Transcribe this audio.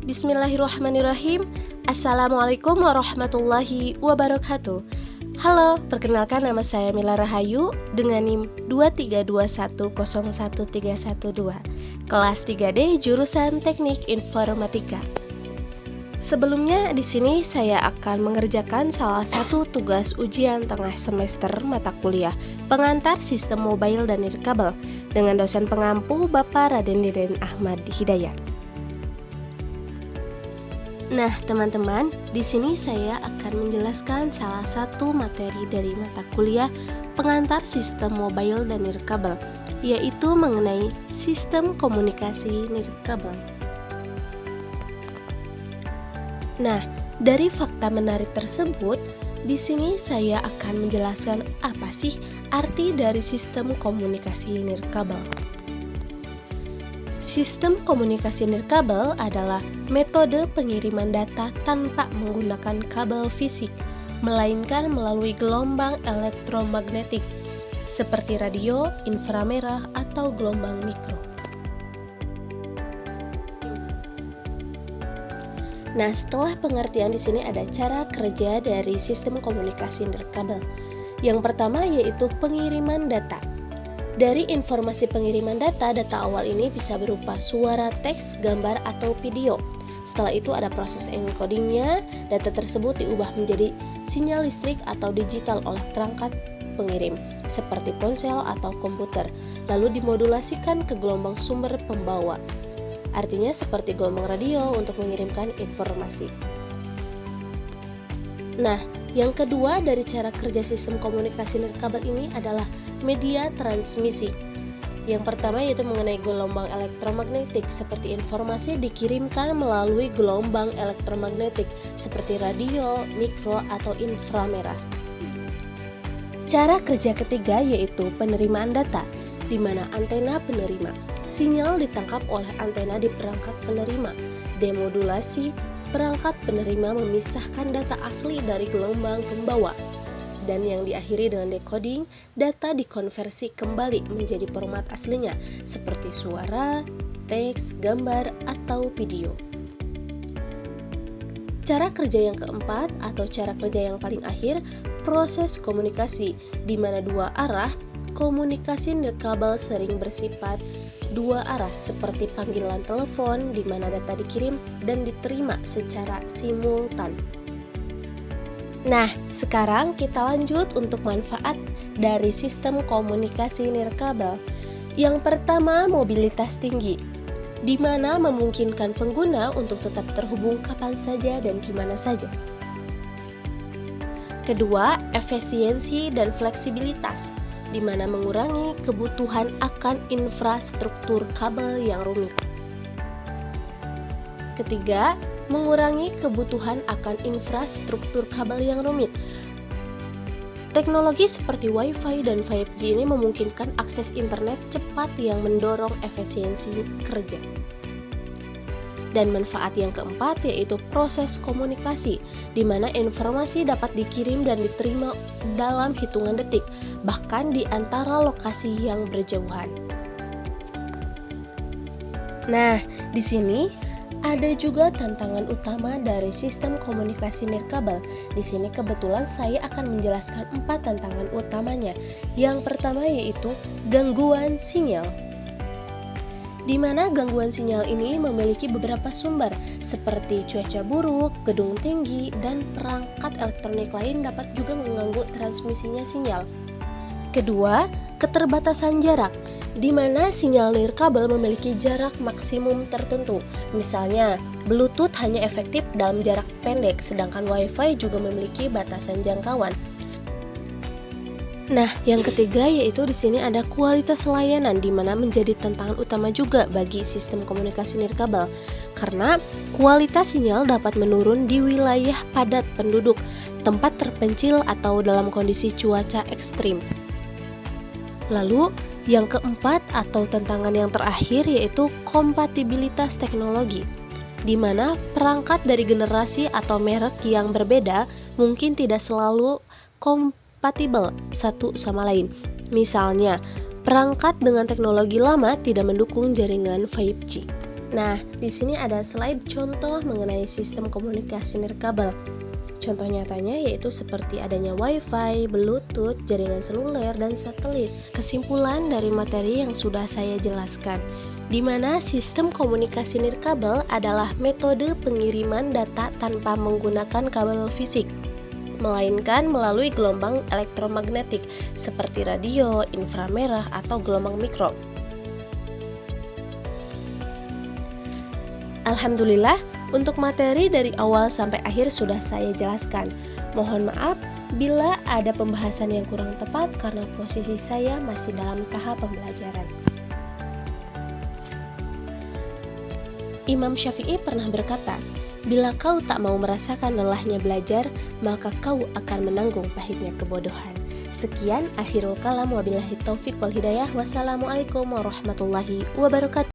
Bismillahirrahmanirrahim. Assalamualaikum warahmatullahi wabarakatuh. Halo, perkenalkan nama saya Mila Rahayu dengan NIM 232101312, kelas 3D jurusan Teknik Informatika. Sebelumnya di sini saya akan mengerjakan salah satu tugas ujian tengah semester mata kuliah Pengantar Sistem Mobile dan Nirkabel dengan dosen pengampu Bapak Raden Deden Ahmad Hidayat. Nah, teman-teman, di sini saya akan menjelaskan salah satu materi dari mata kuliah Pengantar Sistem Mobile dan Nirkabel, yaitu mengenai sistem komunikasi nirkabel. Nah, dari fakta menarik tersebut, di sini saya akan menjelaskan apa sih arti dari sistem komunikasi nirkabel. Sistem komunikasi nirkabel adalah metode pengiriman data tanpa menggunakan kabel fisik, melainkan melalui gelombang elektromagnetik seperti radio, inframerah, atau gelombang mikro. Nah, setelah pengertian di sini ada cara kerja dari sistem komunikasi nirkabel. Yang pertama yaitu pengiriman data. Dari informasi pengiriman data awal ini bisa berupa suara, teks, gambar, atau video. Setelah itu ada proses encodingnya, data tersebut diubah menjadi sinyal listrik atau digital oleh perangkat pengirim, seperti ponsel atau komputer, lalu dimodulasikan ke gelombang sumber pembawa. Artinya seperti gelombang radio untuk mengirimkan informasi. Nah, yang kedua dari cara kerja sistem komunikasi nirkabel ini adalah media transmisi. Yang pertama yaitu mengenai gelombang elektromagnetik, seperti informasi dikirimkan melalui gelombang elektromagnetik seperti radio, mikro, atau inframerah. Cara kerja ketiga yaitu penerimaan data, di mana antena penerima. Sinyal ditangkap oleh antena di perangkat penerima. Demodulasi, perangkat penerima memisahkan data asli dari gelombang pembawa. Dan yang diakhiri dengan decoding, data dikonversi kembali menjadi format aslinya seperti suara, teks, gambar, atau video. Cara kerja yang keempat atau cara kerja yang paling akhir, proses komunikasi, di mana dua arah. Komunikasi nirkabel sering bersifat dua arah seperti panggilan telepon di mana data dikirim dan diterima secara simultan. Nah, sekarang kita lanjut untuk manfaat dari sistem komunikasi nirkabel. Yang pertama, mobilitas tinggi, di mana memungkinkan pengguna untuk tetap terhubung kapan saja dan gimana saja. Kedua, efisiensi dan fleksibilitas, di mana mengurangi kebutuhan akan infrastruktur kabel yang rumit. Ketiga, mengurangi kebutuhan akan infrastruktur kabel yang rumit. Teknologi seperti Wi-Fi dan 5G ini memungkinkan akses internet cepat yang mendorong efisiensi kerja. Dan manfaat yang keempat yaitu proses komunikasi, di mana informasi dapat dikirim dan diterima dalam hitungan detik, bahkan di antara lokasi yang berjauhan. Nah, di sini ada juga tantangan utama dari sistem komunikasi nirkabel. Di sini kebetulan saya akan menjelaskan 4 tantangan utamanya. Yang pertama yaitu gangguan sinyal, di mana gangguan sinyal ini memiliki beberapa sumber seperti cuaca buruk, gedung tinggi, dan perangkat elektronik lain dapat juga mengganggu transmisinya sinyal. Kedua, keterbatasan jarak, di mana sinyal nirkabel memiliki jarak maksimum tertentu. Misalnya, Bluetooth hanya efektif dalam jarak pendek, sedangkan Wi-Fi juga memiliki batasan jangkauan. Nah, yang ketiga yaitu di sini ada kualitas layanan, di mana menjadi tantangan utama juga bagi sistem komunikasi nirkabel, karena kualitas sinyal dapat menurun di wilayah padat penduduk, tempat terpencil, atau dalam kondisi cuaca ekstrim. Lalu, yang keempat atau tantangan yang terakhir yaitu kompatibilitas teknologi, di mana perangkat dari generasi atau merek yang berbeda mungkin tidak selalu kompatibel satu sama lain. Misalnya, perangkat dengan teknologi lama tidak mendukung jaringan 5G. Nah, di sini ada slide contoh mengenai sistem komunikasi nirkabel. Contoh nyatanya yaitu seperti adanya Wi-Fi, Bluetooth, jaringan seluler, dan satelit. Kesimpulan dari materi yang sudah saya jelaskan, di mana sistem komunikasi nirkabel adalah metode pengiriman data tanpa menggunakan kabel fisik, melainkan melalui gelombang elektromagnetik seperti radio, inframerah, atau gelombang mikro. Alhamdulillah, untuk materi dari awal sampai akhir sudah saya jelaskan. Mohon maaf bila ada pembahasan yang kurang tepat karena posisi saya masih dalam tahap pembelajaran. Imam Syafi'i pernah berkata, "Bila kau tak mau merasakan lelahnya belajar, maka kau akan menanggung pahitnya kebodohan." Sekian akhirul kalam, wabillahi taufik wal hidayah. Wassalamualaikum warahmatullahi wabarakatuh.